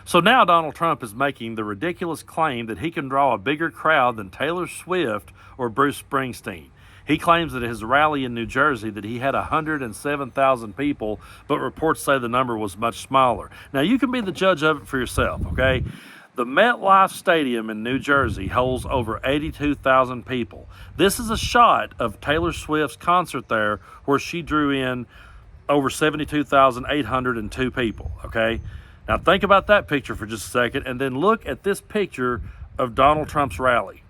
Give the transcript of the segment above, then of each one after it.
So now Donald Trump is making the ridiculous claim that he can draw a bigger crowd than Taylor Swift or Bruce Springsteen. He claims that at his rally in New Jersey that he had 107,000 people, but reports say the number was much smaller. Now you can be the judge of it for yourself, okay? The MetLife Stadium in New Jersey holds over 82,000 people. This is a shot of Taylor Swift's concert there where she drew in over 72,802 people, okay? Now think about that picture for just a second and then look at this picture of Donald Trump's rally.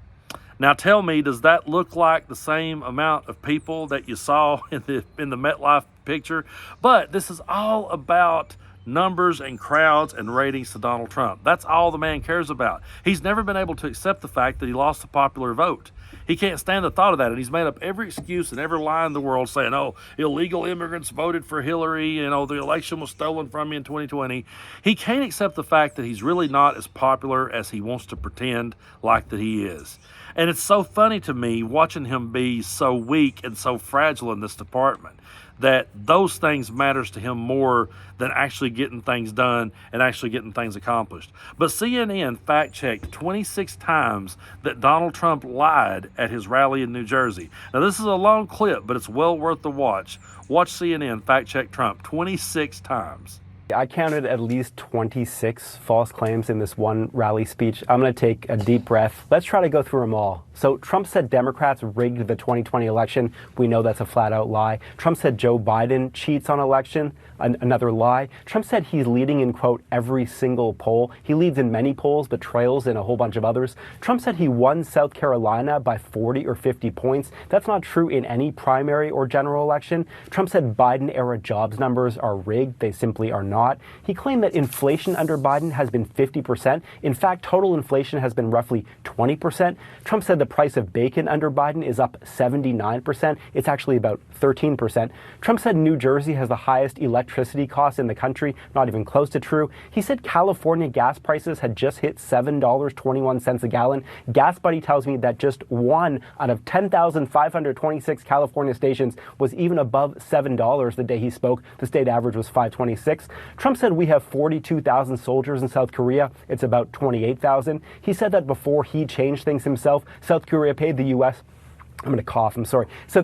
Now tell me, does that look like the same amount of people that you saw in the MetLife picture? But this is all about numbers and crowds and ratings to Donald Trump. That's all the man cares about. He's never been able to accept the fact that he lost the popular vote. He can't stand the thought of that, and he's made up every excuse and every lie in the world saying, oh, illegal immigrants voted for Hillary, the election was stolen from me in 2020. He can't accept the fact that he's really not as popular as he wants to pretend like that he is. And it's so funny to me watching him be so weak and so fragile in this department that those things matters to him more than actually getting things done and actually getting things accomplished. But CNN fact-checked 26 times that Donald Trump lied at his rally in New Jersey. Now, this is a long clip, but it's well worth the watch. Watch CNN fact-check Trump 26 times. I counted at least 26 false claims in this one rally speech. I'm going to take a deep breath. Let's try to go through them all. So Trump said Democrats rigged the 2020 election. We know that's a flat-out lie. Trump said Joe Biden cheats on election. Another lie. Trump said he's leading in, quote, every single poll. He leads in many polls, but trails in a whole bunch of others. Trump said he won South Carolina by 40 or 50 points. That's not true in any primary or general election. Trump said Biden-era jobs numbers are rigged. They simply are not. He claimed that inflation under Biden has been 50%. In fact, total inflation has been roughly 20%. Trump said the price of bacon under Biden is up 79%. It's actually about 13%. Trump said New Jersey has the highest electricity costs in the country, not even close to true. He said California gas prices had just hit $7.21 a gallon. Gas Buddy tells me that just one out of 10,526 California stations was even above $7 the day he spoke. The state average was $5.26. Trump said we have 42,000 soldiers in South Korea. It's about 28,000. He said that before he changed things himself, South Korea paid the U.S. I'm going to cough, I'm sorry. So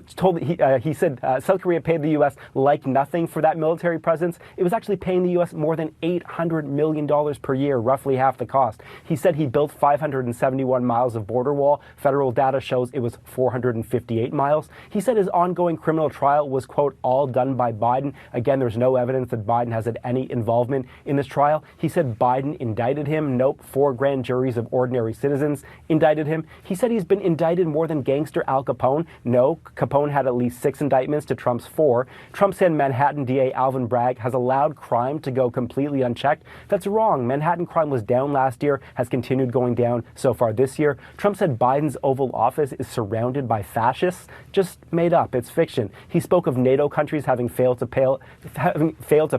he said South Korea paid the U.S. like nothing for that military presence. It was actually paying the U.S. more than $800 million per year, roughly half the cost. He said he built 571 miles of border wall. Federal data shows it was 458 miles. He said his ongoing criminal trial was, quote, all done by Biden. Again, there's no evidence that Biden has had any involvement in this trial. He said Biden indicted him. Nope, 4 grand juries of ordinary citizens indicted him. He said he's been indicted more than gangster Al Capone. No, Capone had at least 6 indictments to Trump's 4. Trump said Manhattan DA Alvin Bragg has allowed crime to go completely unchecked. That's wrong. Manhattan crime was down last year, has continued going down so far this year. Trump said Biden's Oval Office is surrounded by fascists. Just made up. It's fiction. He spoke of NATO countries having failed to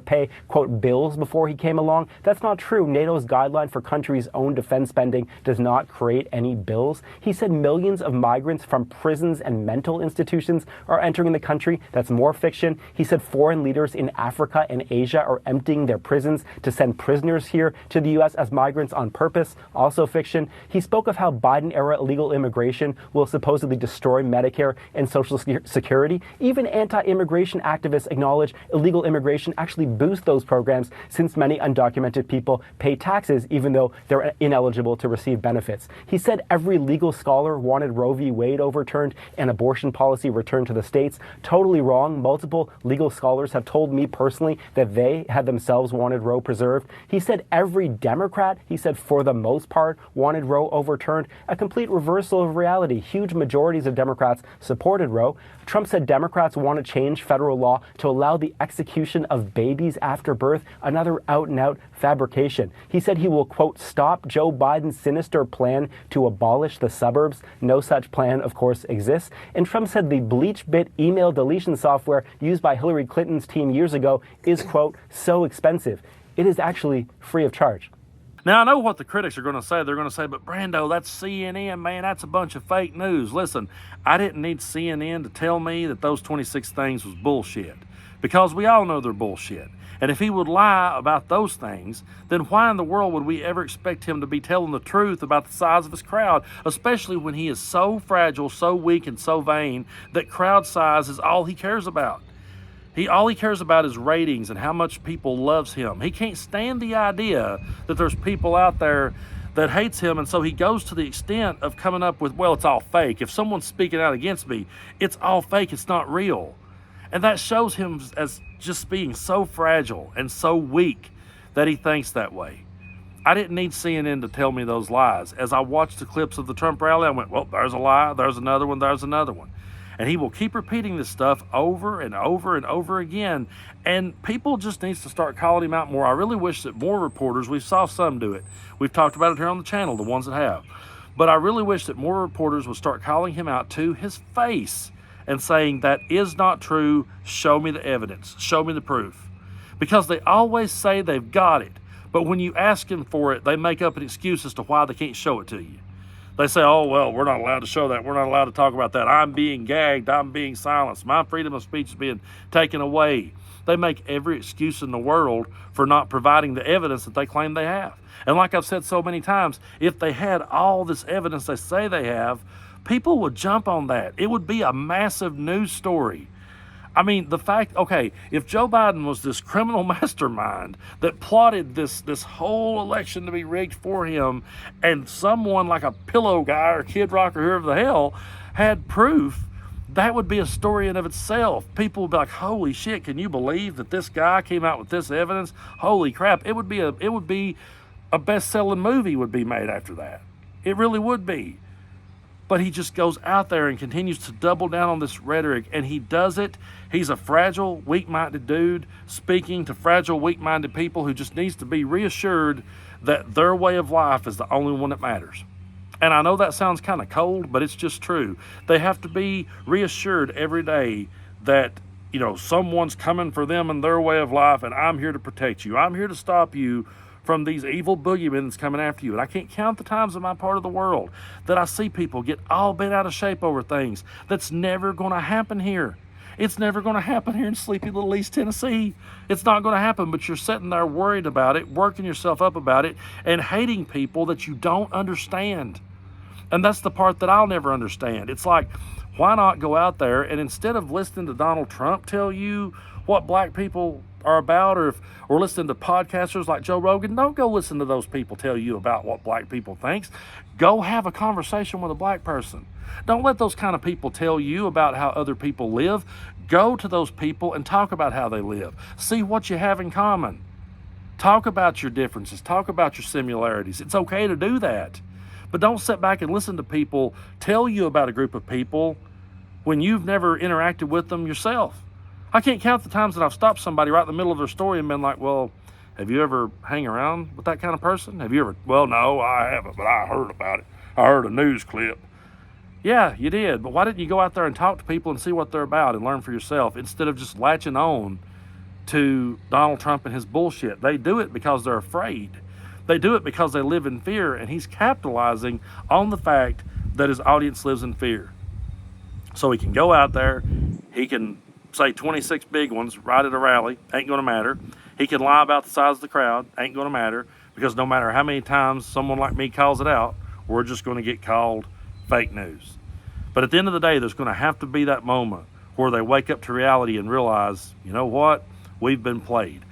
pay, quote, bills before he came along. That's not true. NATO's guideline for countries' own defense spending does not create any bills. He said millions of migrants from prisons and mental institutions are entering the country. That's more fiction. He said foreign leaders in Africa and Asia are emptying their prisons to send prisoners here to the U.S. as migrants on purpose. Also fiction. He spoke of how Biden-era illegal immigration will supposedly destroy Medicare and Social Security. Even anti-immigration activists acknowledge illegal immigration actually boosts those programs since many undocumented people pay taxes even though they're ineligible to receive benefits. He said every legal scholar wanted Roe v. Wade overturned and abortion policy returned to the states. Totally wrong. Multiple legal scholars have told me personally that they had themselves wanted Roe preserved. He said every Democrat, he said for the most part, wanted Roe overturned. A complete reversal of reality. Huge majorities of Democrats supported Roe. Trump said Democrats want to change federal law to allow the execution of babies after birth, another out-and-out fabrication. He said he will, quote, stop Joe Biden's sinister plan to abolish the suburbs. No such plan, of course, exists. And Trump said the BleachBit email deletion software used by Hillary Clinton's team years ago is, quote, so expensive. It is actually free of charge. Now, I know what the critics are going to say. They're going to say, but Brando, that's CNN, man. That's a bunch of fake news. Listen, I didn't need CNN to tell me that those 26 things was bullshit, because we all know they're bullshit. And if he would lie about those things, then why in the world would we ever expect him to be telling the truth about the size of his crowd, especially when he is so fragile, so weak, and so vain that crowd size is all he cares about? All he cares about is ratings and how much people loves him. He can't stand the idea that there's people out there that hates him, and so he goes to the extent of coming up with, well, it's all fake. If someone's speaking out against me, it's all fake, it's not real. And that shows him as just being so fragile and so weak that he thinks that way. I didn't need CNN to tell me those lies. As I watched the clips of the Trump rally, I went, well, there's a lie, there's another one, there's another one. And he will keep repeating this stuff over and over and over again. And people just needs to start calling him out more. I really wish that more reporters, we saw some do it. We've talked about it here on the channel, the ones that have. But I really wish that more reporters would start calling him out to his face and saying, that is not true. Show me the evidence. Show me the proof. Because they always say they've got it. But when you ask them for it, they make up an excuse as to why they can't show it to you. They say, oh, well, we're not allowed to show that. We're not allowed to talk about that. I'm being gagged. I'm being silenced. My freedom of speech is being taken away. They make every excuse in the world for not providing the evidence that they claim they have. And like I've said so many times, if they had all this evidence they say they have, people would jump on that. It would be a massive news story. I mean, the fact, okay, if Joe Biden was this criminal mastermind that plotted this whole election to be rigged for him, and someone like a pillow guy or Kid Rock or whoever the hell had proof, that would be a story in of itself. People would be like, holy shit, can you believe that this guy came out with this evidence? Holy crap. It would be a best-selling movie would be made after that. It really would be. But he just goes out there and continues to double down on this rhetoric, and he does it. He's a fragile, weak-minded dude speaking to fragile, weak-minded people who just needs to be reassured that their way of life is the only one that matters. And I know that sounds kind of cold, but it's just true. They have to be reassured every day that, you know, someone's coming for them and their way of life, and I'm here to protect you. I'm here to stop you from these evil boogeymen that's coming after you. And I can't count the times in my part of the world that I see people get all bent out of shape over things. That's never going to happen here. It's never going to happen here in sleepy little East Tennessee. It's not going to happen, but you're sitting there worried about it, working yourself up about it, and hating people that you don't understand. And that's the part that I'll never understand. It's like, why not go out there and instead of listening to Donald Trump tell you what black people are about, or listening to podcasters like Joe Rogan, don't go listen to those people tell you about what black people thinks. Go have a conversation with a black person. Don't let those kind of people tell you about how other people live. Go to those people and talk about how they live. See what you have in common. Talk about your differences. Talk about your similarities. It's okay to do that. But don't sit back and listen to people tell you about a group of people when you've never interacted with them yourself. I can't count the times that I've stopped somebody right in the middle of their story and been like, well, have you ever hang around with that kind of person? Have you ever? Well, no, I haven't, but I heard about it. I heard a news clip. Yeah, you did, but why didn't you go out there and talk to people and see what they're about and learn for yourself instead of just latching on to Donald Trump and his bullshit? They do it because they're afraid. They do it because they live in fear, and he's capitalizing on the fact that his audience lives in fear. So he can go out there, he can say 26 big ones right at a rally, ain't going to matter. He can lie about the size of the crowd, ain't going to matter, because no matter how many times someone like me calls it out, we're just going to get called fake news. But at the end of the day, there's going to have to be that moment where they wake up to reality and realize, you know what, we've been played.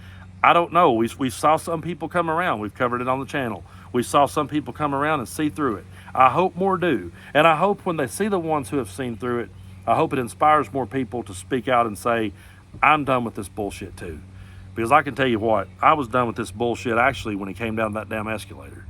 I don't know. We saw some people come around. We've covered it on the channel. We saw some people come around and see through it. I hope more do. And I hope when they see the ones who have seen through it, I hope it inspires more people to speak out and say, I'm done with this bullshit too. Because I can tell you what, I was done with this bullshit actually when it came down that damn escalator.